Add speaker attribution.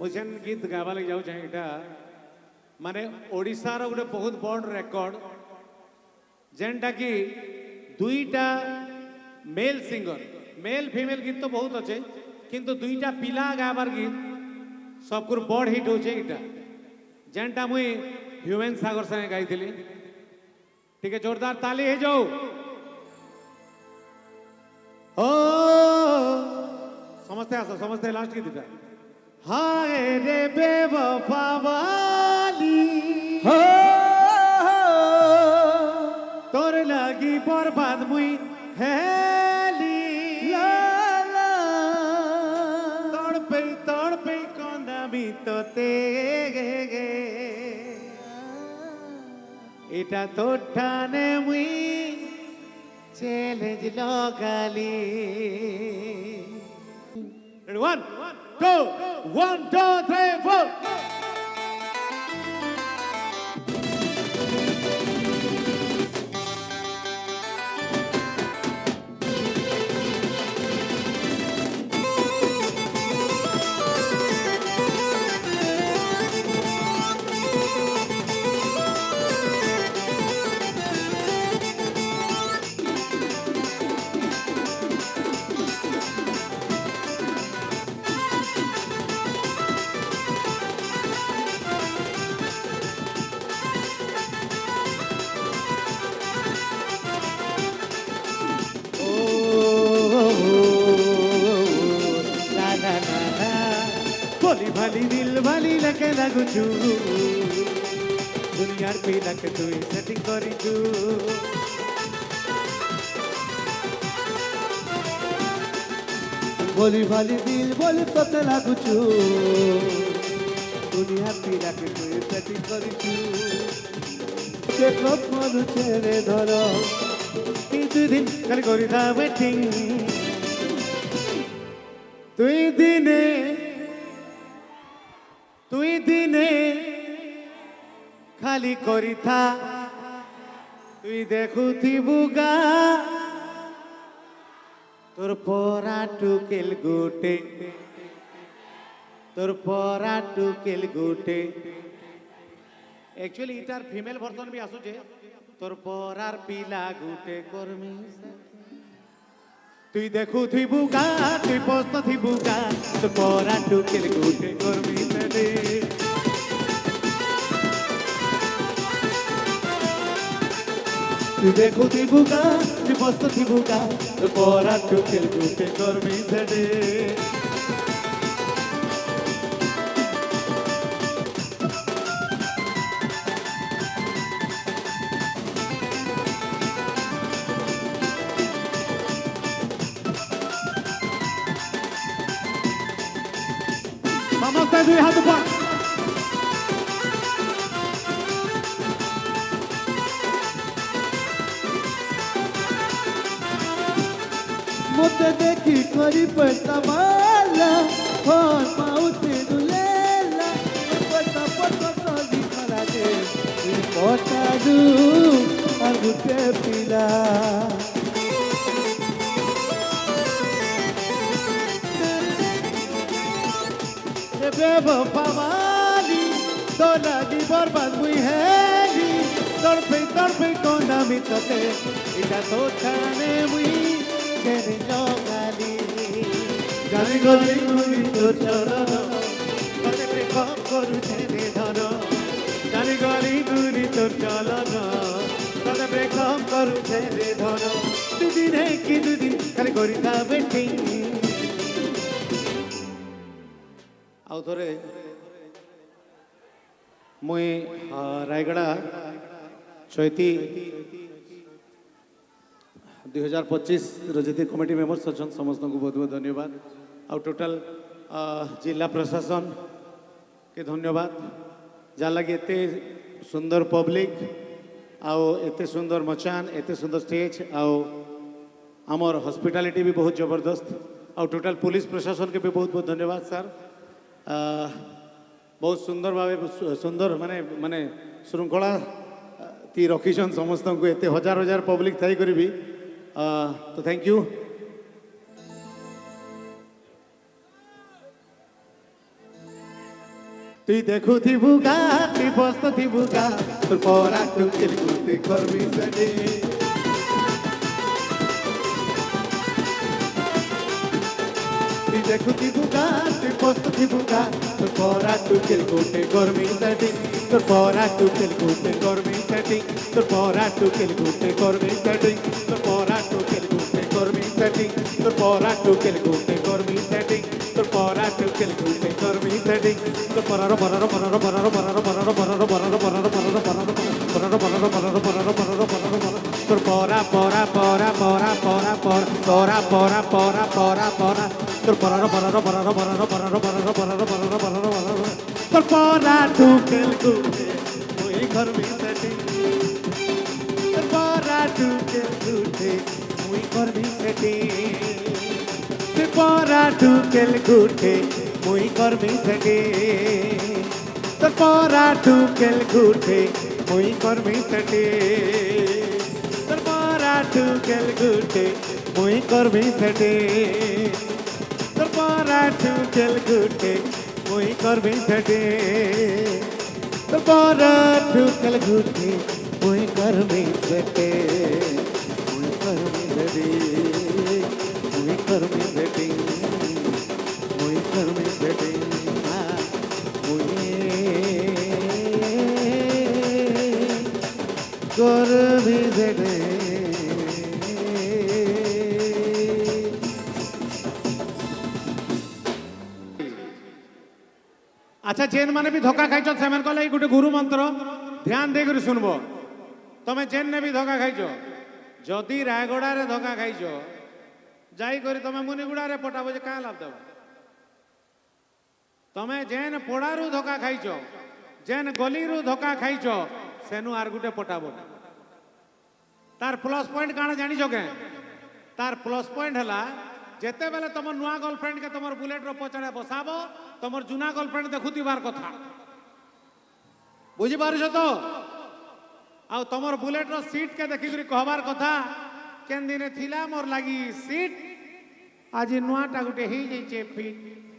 Speaker 1: मुझे गीत गावा लगे जाऊँ एटा माने ओडिशार गोटे बहुत बड़ रेकर्ड जेनटा कि दुईटा मेल सिंगर मेल फीमेल गीत तो बहुत अच्छे किंतु दुईटा पिला गाबार गीत सबकुर बड़ हिट होचे इटा जेनटा मुई ह्यूमन सागर संगे गाई ठीक है जोरदार ताली है जाओ ओ समझते आसो समझते लास्ट गीत इटा हाय रे बेवफा वाली हो तोर लगी बर्बाद मुई हेली तोड़ पे कोंदा भी तो ते इटा तो ठाने मुई चैलेंज लगाली 1 2 1 2 3 4 भोली भाली दिल भाली लगे लगुचु दुनियार पिला के तुई सेटिंग करिचु भोली भाली दिल बोली तोते लगुचु दुनियार पिला के तुई सेटिंग करिचु देखो मनु चेरे धरो कि दुई दिन खाली करिथा वेटिंग तुई दिने खाली करी था तुई देखु थी बुगा तोर परा टुकेल गुटे एक्चुअली इटार फीमेल वर्जन भी आसुचे तोर परार पिला गुटे कर्मी तुई देखु थी बुगा तुई पोस्त थी बुगा तो परा टुकेल गुटे कर्मी तडे तुई देखु थी बुगा तुई पोस्त थी बुगा तो परा टुकेल गुटे कर्मी तडे Vamos a do errado para Mote देखी करी पैसा वाला और पाउते दुलेला पैसा पटो तो दिखला दे पोटा दू अगुते पिला बेवफा वाली तो लगी बर्बाद हुई है तड़पे कोना मिटते इटा तो ठाने हुई तेरे लोगाली गाली गली गुली तो चलो कते पे कम करू तेरे धनो गाली गली गुली तो चलो कते पे कम करू तेरे धनो तू दिन है कि तू दिन खाली करिता वेटिंग आउ थोड़े मुई रायगड़ा चैती 2025 जी कमिटी मेम्बर्स अच्छा समस्त को बहुत बहुत धन्यवाद आउ टोटल जिला प्रशासन के धन्यवाद जहाँ लगे एते सुंदर पब्लिक आउ एते सुंदर मचान एते सुंदर स्टेज आउ आमर हॉस्पिटैलिटी भी बहुत जबरदस्त आउ टोटल पुलिस प्रशासन के भी बहुत बहुत धन्यवाद सर बहुत सुंदर भाव सुंदर माने माने श्रृंखला ती रखीछन समस्त को एते हजार हजार पब्लिक थाई करी भी तो थैंक यू তুই দেখুথিবু গা তুই বসতুথিবু গা তোর পরা টুকেল গুতে করবি সেটি তুই দেখুথিবু গা তুই বসতুথিবু গা তোর পরা টুকেল গুতে করবি সেটি তোর পরা টুকেল গুতে করবি সেটি তোর পরা টুকেল গুতে করবি সেটি তোর পরা টুকেল গুতে করবি সেটি তোর পরা টুকেল গুতে করবি সেটি তোর পরা টুকেল গুতে করবি সেটি তোর পরার পরার পরার পরার পরার পরার পরার পরার পরার পরার পরার পরার পরার পরার পরার পরার পরার তোর পরা পরা পরা পরা পরা পরা পরা পরা পরা পরা তোর পরার পরার পরার পরার পরার পরার পরার পরার পরার পরার তোর পরা টুকেল গুতে ওই করবি সেটি তোর পরা টুকেল গুতে ওই করবি সেটি তোর পরা টুকেল গুতে ওই করবি সেটি তোর পরা টুকেল গুতে ওই করবি সেটি তোর পরা টুকেল গুতে ওই করবি সেটি তোর পরা টুকেল গুতে ওই করবি সেটি তোর পরা টুকেল গুতে ওই করবি সেটি ওই করবি সেটি ওই করবি সেটি ওই করবি সেটি করবি সেটি अच्छा जेन माने भी धोखा खाई से कहले गोटे गुरु मंत्र ध्यान दे शुणब तमें जेन ने भी धोखा खाई जदि रायगड़ा रे धोखा खाई जाकर तुम मुनिगुड़ा रे पटाब क्या लाभ देव तमें जेन पड़ारू धोखा खाई जेन गली रू धोखा खाई सेनु आर गुटे पटाब तार प्लस पॉइंट काना जानी के तार प्लस पॉइंट है जेते बेले तुम नुआ गर्लफ्रेंड के तुम बुलेट रो पछाड़े बसाब तुम जुना गर्लफ्रेंड देखुथिबार कथा बुझी पारुछ तो आ तुम बुलेट रो सीट के देखि कहबार कथा केन दिने थिला मोर लागी सीट आज नुआटा गुटे ही जाइछे फिट